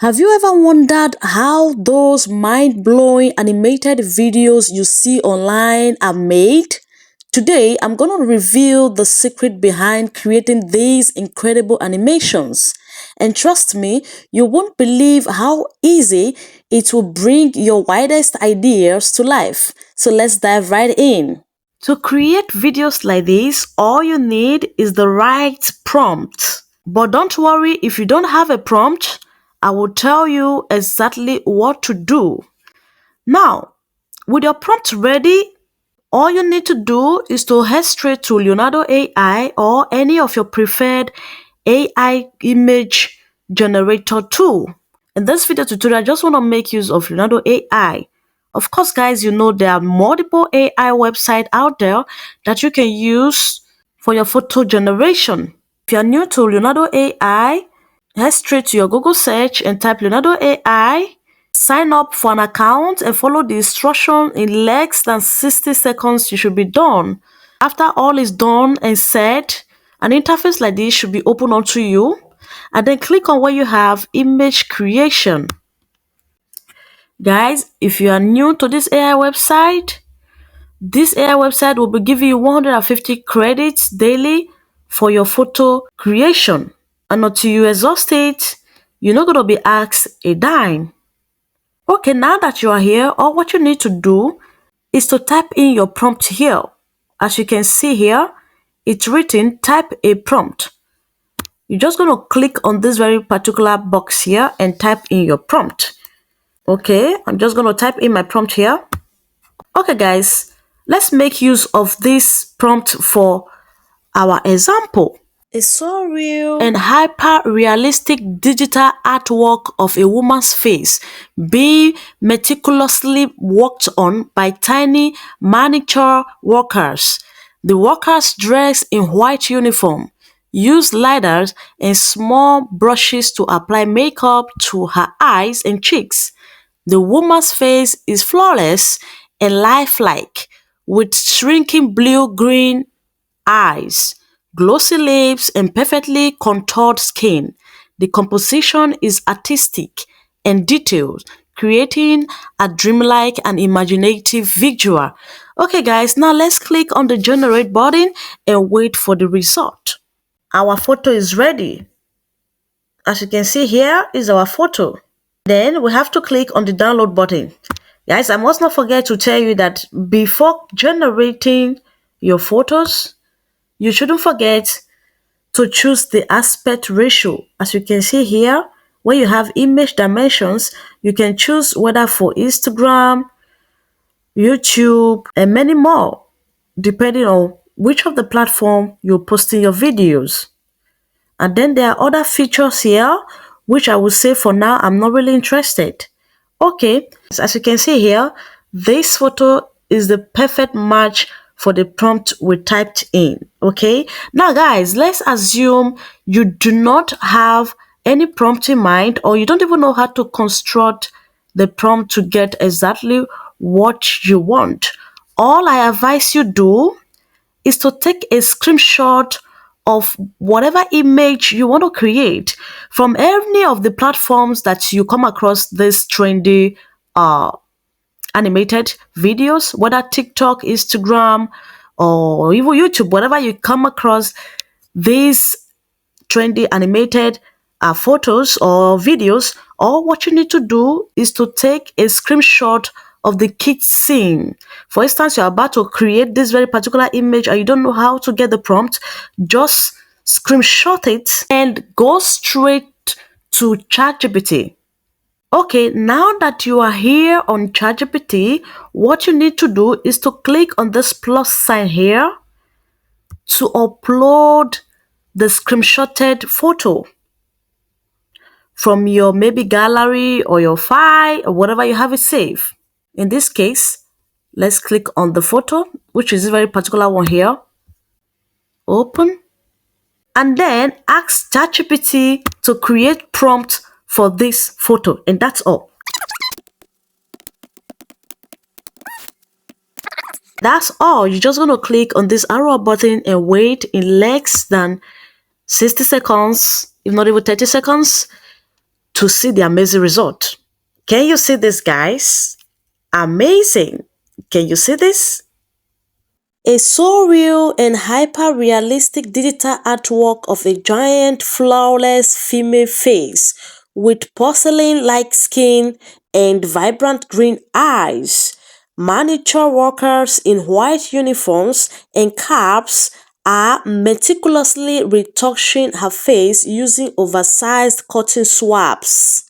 Have you ever wondered how those mind-blowing animated videos you see online are made? Today, I'm going to reveal the secret behind creating these incredible animations. And trust me, you won't believe how easy it will bring your widest ideas to life. So let's dive right in. To create videos like this, all you need is the right prompt. But don't worry if you don't have a prompt, I will tell you exactly what to do. Now, with your prompt ready, all you need to do is to head straight to Leonardo AI or any of your preferred AI image generator tool. In this video tutorial, I just want to make use of Leonardo AI. Of course, guys, you know there are multiple AI websites out there that you can use for your photo generation. If you are new to Leonardo AI, head straight to your Google search and type Leonardo AI, sign up for an account and follow the instruction in less than 60 seconds. You should be done. After all is done and said, an interface like this should be open onto you, and then click on where you have image creation. Guys, if you are new to this AI website, will be giving you 150 credits daily for your photo creation. And until you exhaust it, you're not going to be asked a dime. Okay, now that you are here, all what you need to do is to type in your prompt here. As you can see here, it's written type a prompt. You're just going to click on this very particular box here and type in your prompt. Okay, I'm just going to type in my prompt here. Okay, guys, let's make use of this prompt for our example. A surreal and hyper-realistic digital artwork of a woman's face being meticulously worked on by tiny manicure workers. The workers dressed in white uniform use lighters and small brushes to apply makeup to her eyes and cheeks. The woman's face is flawless and lifelike, with shrinking blue-green eyes, glossy lips, and perfectly contoured skin. The composition is artistic and detailed, creating a dreamlike and imaginative visual. Okay, guys, now let's click on the generate button and wait for the result. Our photo is ready. As you can see, here is our photo. Then we have to click on the download button. Guys, I must not forget to tell you that before generating your photos, you shouldn't forget to choose the aspect ratio. As you can see here, when you have image dimensions, you can choose whether for Instagram, YouTube, and many more, depending on which of the platform you're posting your videos. And then there are other features here, which I will say for now, I'm not really interested. Okay, so as you can see here, this photo is the perfect match for the prompt we typed in. Okay, now guys, let's assume you do not have any prompt in mind, or you don't even know how to construct the prompt to get exactly what you want. All I advise you do is to take a screenshot of whatever image you want to create from any of the platforms that you come across this trendy animated videos, whether TikTok, Instagram, or even YouTube, whatever you come across these trendy animated photos or videos. All what you need to do is to take a screenshot of the kit scene. For instance, you're about to create this very particular image and you don't know how to get the prompt, just screenshot it and go straight to ChatGPT. Okay, now that you are here on ChatGPT, what you need to do is to click on this plus sign here to upload the screenshotted photo from your maybe gallery or your file or whatever you have it saved. In this case, let's click on the photo, which is a very particular one here. Open. And then ask ChatGPT to create prompt for this photo. And that's all. That's all. You're just going to click on this arrow button and wait in less than 60 seconds, if not even 30 seconds, to see the amazing result. Can you see this, guys? Amazing. Can you see this? A surreal and hyper-realistic digital artwork of a giant, flawless female face with porcelain-like skin and vibrant green eyes. Miniature workers in white uniforms and caps are meticulously retouching her face using oversized cotton swabs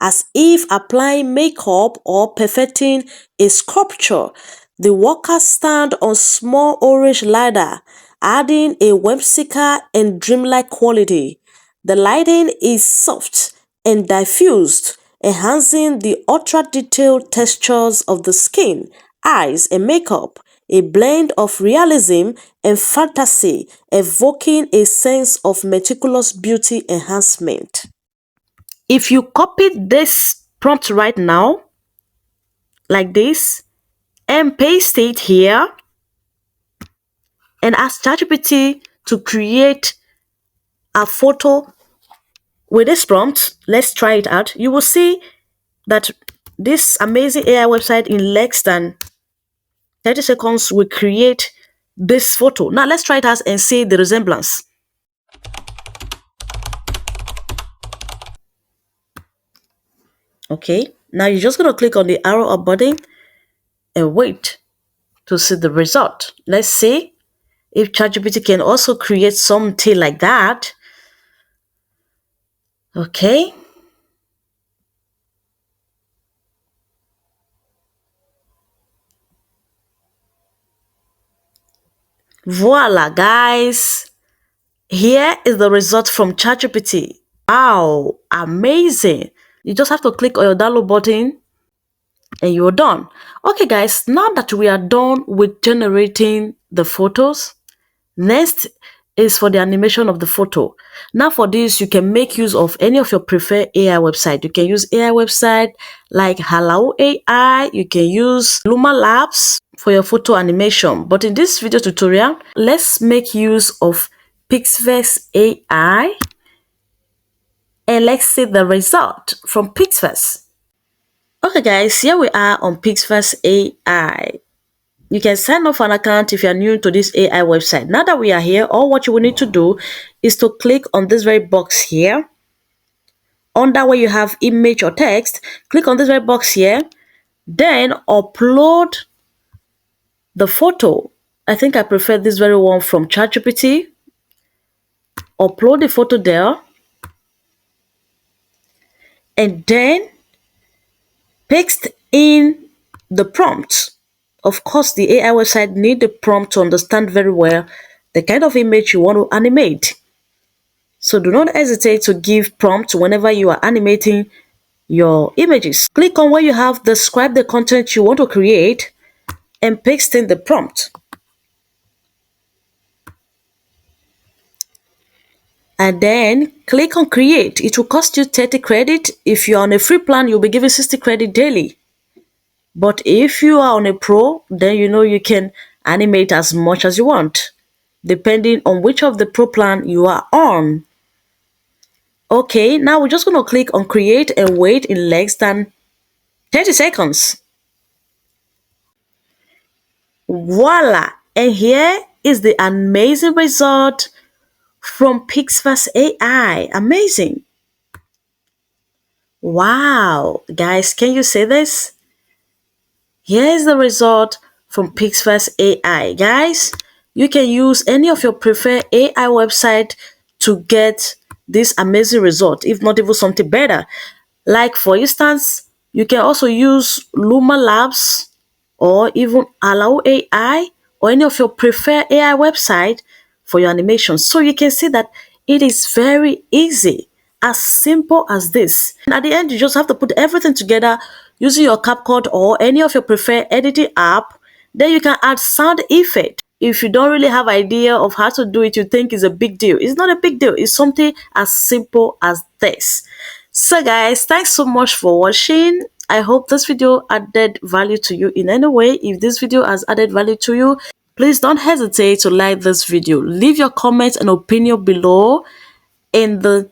as if applying makeup or perfecting a sculpture. The workers stand on small orange ladder, adding a whimsical and dreamlike quality. The lighting is soft and diffused, enhancing the ultra-detailed textures of the skin, eyes, and makeup. A blend of realism and fantasy, evoking a sense of meticulous beauty enhancement. If you copy this prompt right now, like this, and paste it here, and ask ChatGPT to create a photo with this prompt, let's try it out. You will see that this amazing AI website in less than 30 seconds will create this photo. Now let's try it out and see the resemblance. Okay, now you're just going to click on the arrow up button and wait to see the result. Let's see if ChatGPT can also create something like that. Okay. Voila, guys. Here is the result from ChatGPT. Wow, amazing. You just have to click on your download button and you're done. Okay, guys, now that we are done with generating the photos, next is for the animation of the photo. Now for this, you can make use of any of your preferred AI website. You can use AI website like Hello AI. You can use Luma Labs for your photo animation. But in this video tutorial, let's make use of PixFace AI and let's see the result from PixFace. Okay guys, here we are on PixFace AI. You can sign up for an account if you are new to this AI website. Now that we are here, all what you will need to do is to click on this very box here. Under where you have image or text, click on this very box here. Then upload the photo. I think I prefer this very one from ChatGPT. Upload the photo there. And then paste in the prompt. Of course, the AI website need the prompt to understand very well the kind of image you want to animate. So do not hesitate to give prompts whenever you are animating your images. Click on where you have describe the content you want to create and paste in the prompt. And then click on create. It will cost you 30 credit. If you're on a free plan, you'll be given 60 credit daily. But if you are on a pro, then you know you can animate as much as you want, depending on which of the pro plan you are on. Okay, now we're just going to click on create and wait in less than 30 seconds. Voila! And here is the amazing result from PixFace AI. Amazing! Wow! Guys, can you see this? Here is the result from PixFace AI. Guys, you can use any of your preferred AI website to get this amazing result, if not even something better. Like for instance, you can also use Luma Labs or even Allow AI or any of your preferred AI website for your animation. So you can see that it is very easy, as simple as this. And at the end, you just have to put everything together using your CapCut or any of your preferred editing app. Then you can add sound effect. If you don't really have idea of how to do it, you think it's a big deal. It's not a big deal. It's something as simple as this. So guys, thanks so much for watching. I hope this video added value to you in any way. If this video has added value to you, please don't hesitate to like this video. Leave your comments and opinion below in the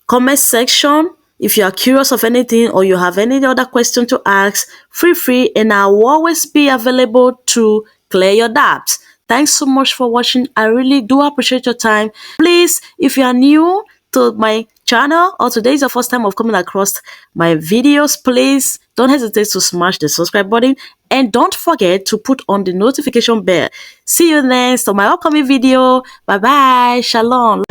comment section. If you are curious of anything or you have any other question to ask, feel free and I'll always be available to clear your doubts. Thanks so much for watching. I really do appreciate your time. Please, if you are new to my channel or today is your first time of coming across my videos, please don't hesitate to smash the subscribe button and don't forget to put on the notification bell. See you next on my upcoming video. Bye bye. Shalom.